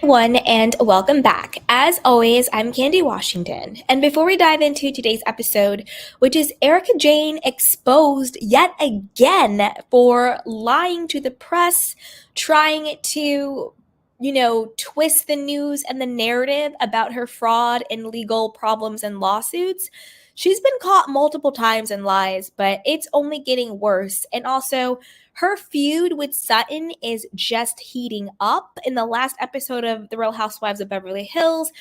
Everyone, and welcome back. As always, I'm Candy Washington. And before we dive into today's episode, which is Erika Jayne exposed yet again for lying to the press, trying to, twist the news and the narrative about her fraud and legal problems and lawsuits. She's been caught multiple times in lies, but it's only getting worse. And also, her feud with Sutton is just heating up. In the last episode of The Real Housewives of Beverly Hills,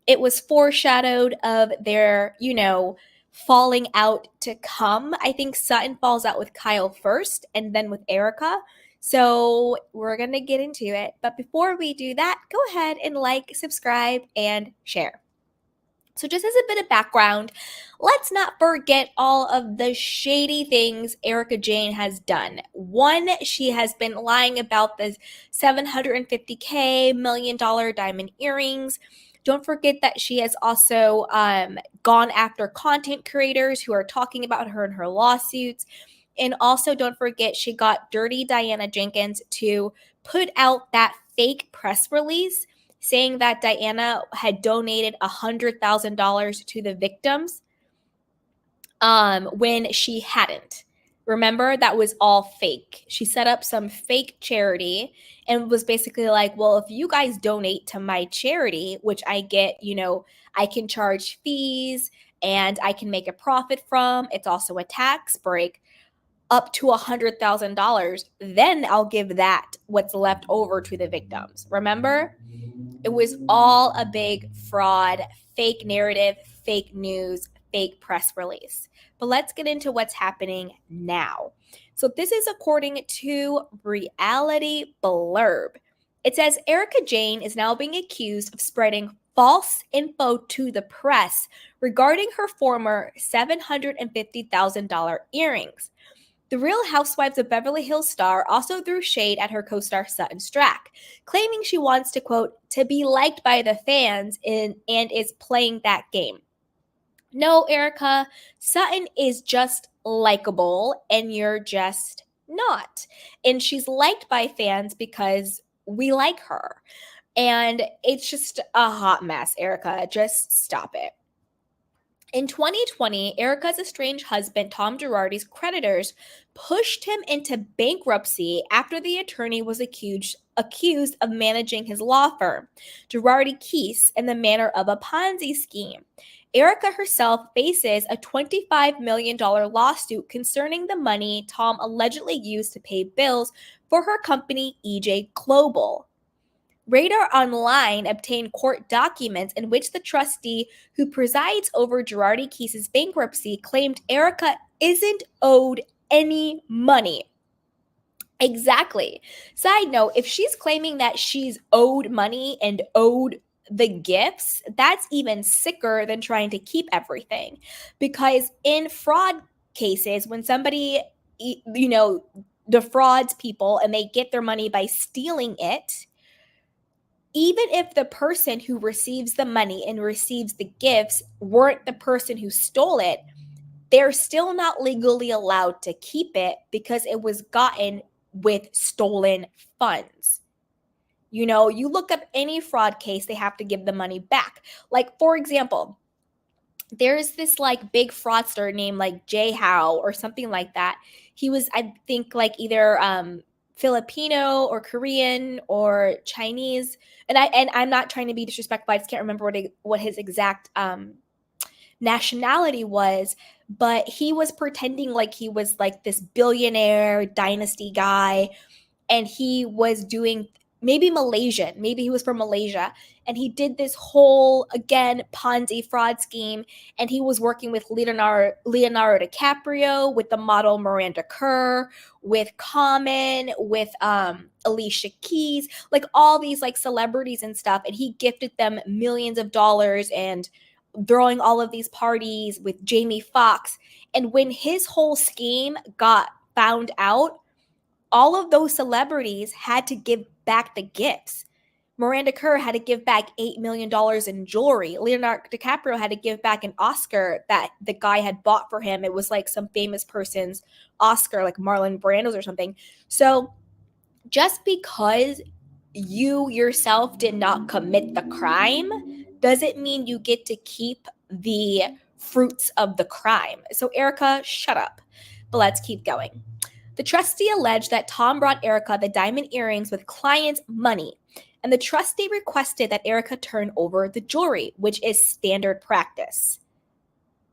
it was foreshadowed of their, falling out to come. I think Sutton falls out with Kyle first and then with Erika. So we're going to get into it. But before we do that, go ahead and like, subscribe, and share. So, just as a bit of background, let's not forget all of the shady things Erika Jayne has done. One, she has been lying about the $750K $1 million diamond earrings. Don't forget that she has also gone after content creators who are talking about her in her lawsuits. And also, don't forget, she got Dirty Diana Jenkins to put out that fake press release saying that Diana had donated $100,000 to the victims when she hadn't. Remember, that was all fake. She set up some fake charity and was basically like, well, if you guys donate to my charity, which I get, I can charge fees and I can make a profit from, it's also a tax break, up to $100,000, then I'll give that what's left over to the victims. Remember? It was all a big fraud, fake narrative, fake news, fake press release. But let's get into what's happening now. So this is according to Reality Blurb. It says Erika Jayne is now being accused of spreading false info to the press regarding her former $750,000 earrings. The Real Housewives of Beverly Hills star also threw shade at her co-star Sutton Stracke, claiming she wants to, quote, to be liked by the fans and is playing that game. No, Erika, Sutton is just likable and you're just not. And she's liked by fans because we like her. And it's just a hot mess, Erika. Just stop it. In 2020, Erika's estranged husband, Tom Girardi's creditors pushed him into bankruptcy after the attorney was accused of managing his law firm, Girardi Keese, in the manner of a Ponzi scheme. Erika herself faces a $25 million lawsuit concerning the money Tom allegedly used to pay bills for her company, EJ Global. Radar Online obtained court documents in which the trustee who presides over Girardi Keese's bankruptcy claimed Erika isn't owed any money. Exactly. Side note, if she's claiming that she's owed money and owed the gifts, that's even sicker than trying to keep everything. Because in fraud cases, when somebody, defrauds people and they get their money by stealing it, even if the person who receives the money and receives the gifts weren't the person who stole it, they're still not legally allowed to keep it because it was gotten with stolen funds. You look up any fraud case, they have to give the money back. Like, for example, there's this big fraudster named Jay Howe or something like that. He was, I think, either Filipino or Korean or Chinese. And I'm not trying to be disrespectful. I just can't remember what his exact nationality was, but he was pretending like he was this billionaire dynasty guy, and he was doing maybe Malaysian, maybe he was from Malaysia, and he did this whole, again, Ponzi fraud scheme, and he was working with Leonardo DiCaprio, with the model Miranda Kerr, with Common, with Alicia Keys, all these celebrities and stuff, and he gifted them millions of dollars and throwing all of these parties with Jamie Foxx. And when his whole scheme got found out, all of those celebrities had to give back the gifts. Miranda Kerr had to give back $8 million in jewelry. Leonardo DiCaprio had to give back an Oscar that the guy had bought for him. It was some famous person's Oscar, like Marlon Brando's or something. So just because you yourself did not commit the crime doesn't mean you get to keep the fruits of the crime. So, Erika, shut up. But let's keep going. The trustee alleged that Tom brought Erika the diamond earrings with clients' money, and the trustee requested that Erika turn over the jewelry, which is standard practice.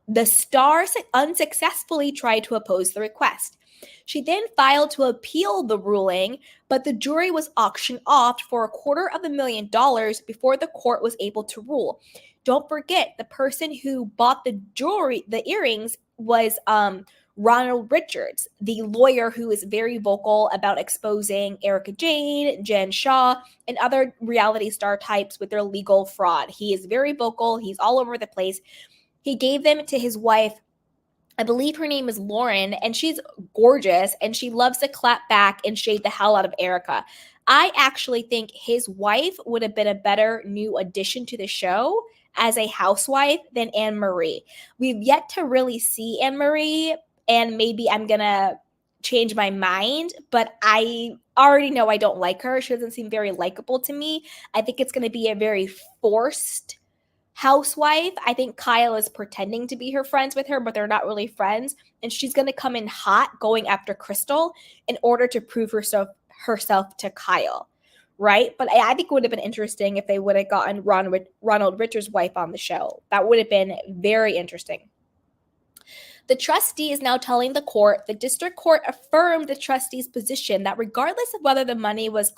The star unsuccessfully tried to oppose the request. She then filed to appeal the ruling, but the jury was auctioned off for $250,000 before the court was able to rule. Don't forget, the person who bought the jewelry, the earrings, was Ronald Richards, the lawyer who is very vocal about exposing Erika Jayne, Jen Shah, and other reality star types with their legal fraud. He is very vocal. He's all over the place. He gave them to his wife. I believe her name is Lauren, and she's gorgeous, and she loves to clap back and shade the hell out of Erika. I actually think his wife would have been a better new addition to the show as a housewife than Anne Marie. We've yet to really see Anne Marie, and maybe I'm going to change my mind, but I already know I don't like her. She doesn't seem very likable to me. I think it's going to be a very forced housewife. I think Kyle is pretending to be her friends with her, but they're not really friends. And she's going to come in hot going after Crystal in order to prove herself to Kyle, right? But I think it would have been interesting if they would have gotten Ronald Richards' wife on the show. That would have been very interesting. The trustee is now telling the court the district court affirmed the trustee's position that regardless of whether the money was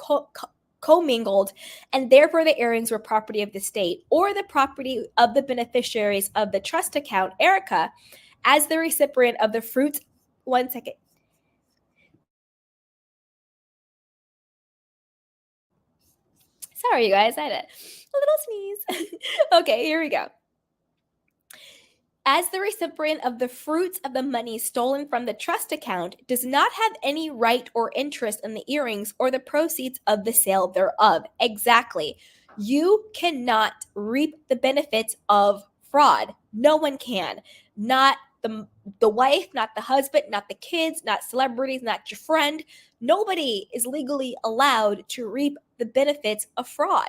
commingled, and therefore the earrings were property of the state or the property of the beneficiaries of the trust account, Erika, as the recipient of the fruits. One second. Sorry, you guys, I had a little sneeze. Okay, here we go. As the recipient of the fruits of the money stolen from the trust account, does not have any right or interest in the earrings or the proceeds of the sale thereof. Exactly. You cannot reap the benefits of fraud. No one can. Not the wife, not the husband, not the kids, not celebrities, not your friend. Nobody is legally allowed to reap the benefits of fraud.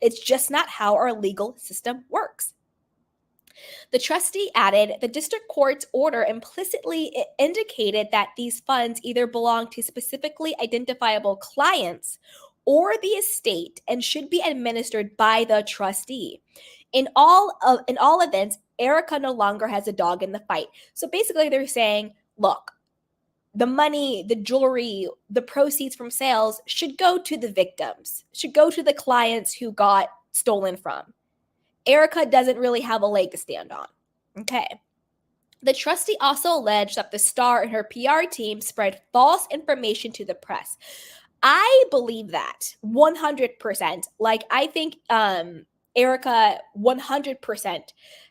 It's just not how our legal system works. The trustee added, the district court's order implicitly indicated that these funds either belong to specifically identifiable clients or the estate and should be administered by the trustee. In all events, Erika no longer has a dog in the fight. So basically they're saying, look, the money, the jewelry, the proceeds from sales should go to the victims, should go to the clients who got stolen from. Erika doesn't really have a leg to stand on. Okay. The trustee also alleged that the star and her PR team spread false information to the press. I believe that 100%. Like, I think Erika 100%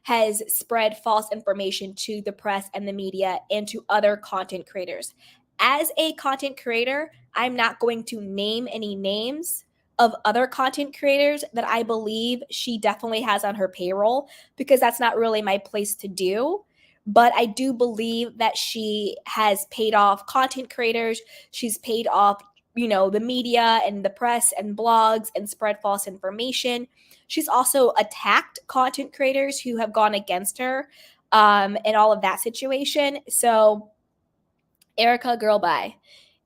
has spread false information to the press and the media and to other content creators. As a content creator, I'm not going to name any names of other content creators that I believe she definitely has on her payroll because that's not really my place to do. But I do believe that she has paid off content creators. She's paid off, the media and the press and blogs and spread false information. She's also attacked content creators who have gone against her and all of that situation. So, Erika, girl, bye.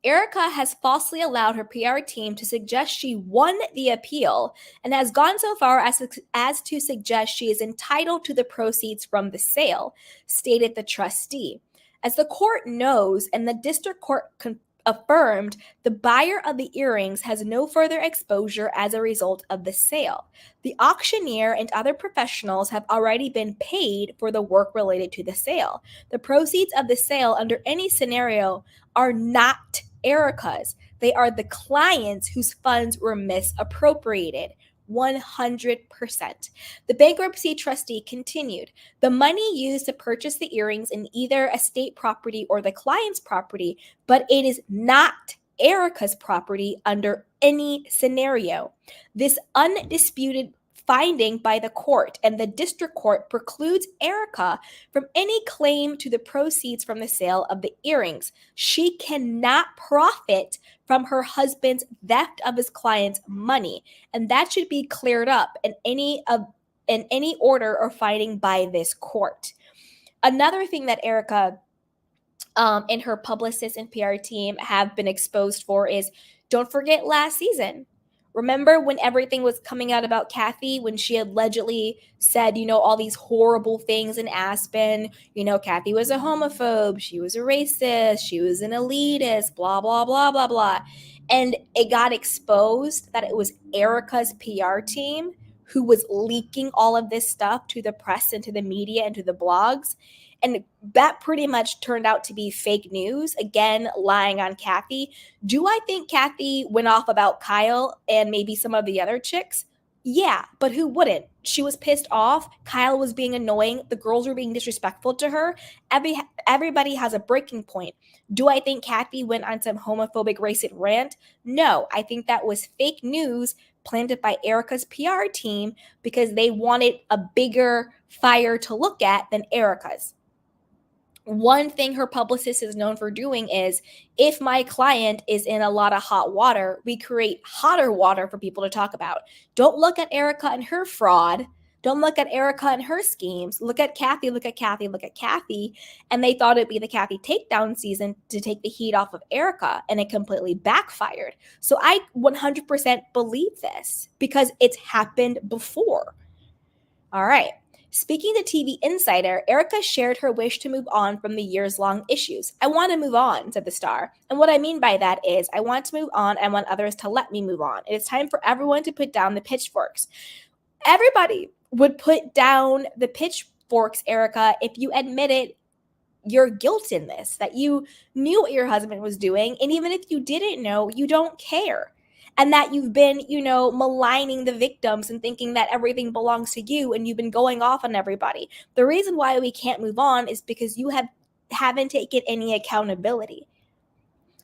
Erika has falsely allowed her PR team to suggest she won the appeal and has gone so far as to suggest she is entitled to the proceeds from the sale, stated the trustee. As the court knows and the district court affirmed, the buyer of the earrings has no further exposure as a result of the sale. The auctioneer and other professionals have already been paid for the work related to the sale. The proceeds of the sale under any scenario are not Erika's. They are the clients whose funds were misappropriated. 100%. The bankruptcy trustee continued, the money used to purchase the earrings in either estate property or the client's property, but it is not Erika's property under any scenario. This undisputed finding by the court, and the district court precludes Erika from any claim to the proceeds from the sale of the earrings. She cannot profit from her husband's theft of his client's money, and that should be cleared up in any order or finding by this court. Another thing that Erika and her publicist and PR team have been exposed for is, don't forget last season. Remember when everything was coming out about Kathy, when she allegedly said, all these horrible things in Aspen? Kathy was a homophobe, she was a racist, she was an elitist, blah, blah, blah, blah, blah. And it got exposed that it was Erika's PR team who was leaking all of this stuff to the press and to the media and to the blogs. And that pretty much turned out to be fake news, again, lying on Kathy. Do I think Kathy went off about Kyle and maybe some of the other chicks? Yeah, but who wouldn't? She was pissed off. Kyle was being annoying. The girls were being disrespectful to her. Everybody has a breaking point. Do I think Kathy went on some homophobic racist rant? No, I think that was fake news planted by Erika's PR team because they wanted a bigger fire to look at than Erika's. One thing her publicist is known for doing is, if my client is in a lot of hot water, we create hotter water for people to talk about. Don't look at Erika and her fraud. Don't look at Erika and her schemes. Look at Kathy, look at Kathy, look at Kathy. And they thought it'd be the Kathy takedown season to take the heat off of Erika, and it completely backfired. So I 100% believe this because it's happened before. All right. Speaking to TV Insider, Erika shared her wish to move on from the years-long issues. I want to move on, said the star. And what I mean by that is, I want to move on. I want others to let me move on. It is time for everyone to put down the pitchforks. Everybody would put down the pitchforks, Erika, if you admitted your guilt in this, that you knew what your husband was doing. And even if you didn't know, you don't care. And that you've been, maligning the victims and thinking that everything belongs to you, and you've been going off on everybody. The reason why we can't move on is because you haven't taken any accountability.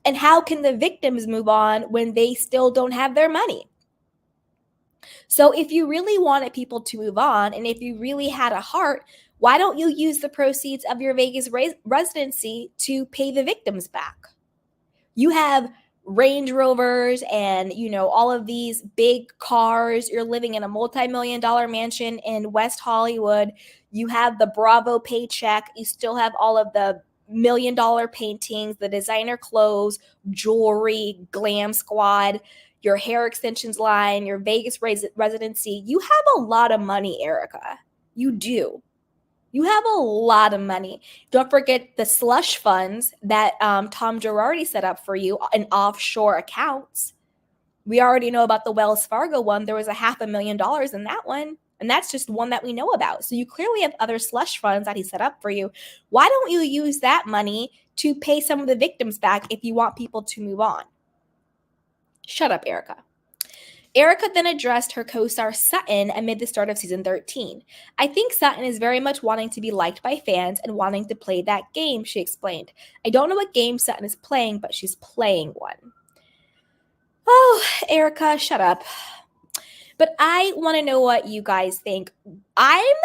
And how can the victims move on when they still don't have their money? So if you really wanted people to move on, and if you really had a heart, why don't you use the proceeds of your Vegas residency to pay the victims back? You have Range Rovers and, all of these big cars. You're living in a multi-million-dollar mansion in West Hollywood. You have the Bravo paycheck. You still have all of the million-dollar paintings, the designer clothes, jewelry, glam squad, your hair extensions line, your Vegas residency. You have a lot of money, Erika. You do. You have a lot of money. Don't forget the slush funds that Tom Girardi set up for you in offshore accounts. We already know about the Wells Fargo one. There was $500,000 in that one. And that's just one that we know about. So you clearly have other slush funds that he set up for you. Why don't you use that money to pay some of the victims back if you want people to move on? Shut up, Erika. Erika then addressed her co-star Sutton amid the start of season 13. I think Sutton is very much wanting to be liked by fans and wanting to play that game, she explained. I don't know what game Sutton is playing, but she's playing one. Oh, Erika, shut up. But I want to know what you guys think. I'm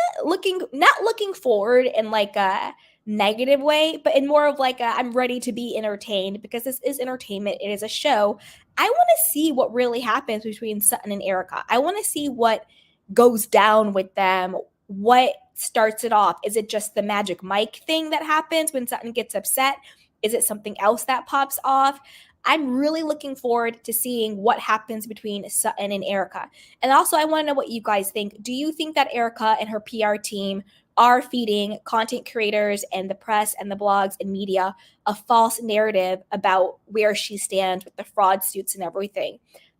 not looking forward in like a negative way, but in more of like I'm ready to be entertained, because this is entertainment. It is a show. I want to see what really happens between Sutton and Erika. I want to see what goes down with them. What starts it off? Is it just the Magic Mike thing that happens when Sutton gets upset? Is it something else that pops off? I'm really looking forward to seeing what happens between Sutton and Erika. And also, I want to know what you guys think. Do you think that Erika and her PR team are feeding content creators and the press and the blogs and media a false narrative about where she stands with the fraud suits and everything?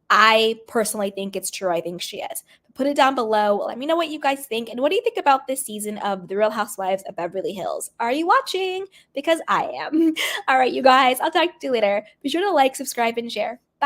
I personally think it's true. I think she is. Put it down below. Let me know what you guys think. And what do you think about this season of The Real Housewives of Beverly Hills? Are you watching? Because I am. All right, you guys. I'll talk to you later. Be sure to like, subscribe, and share.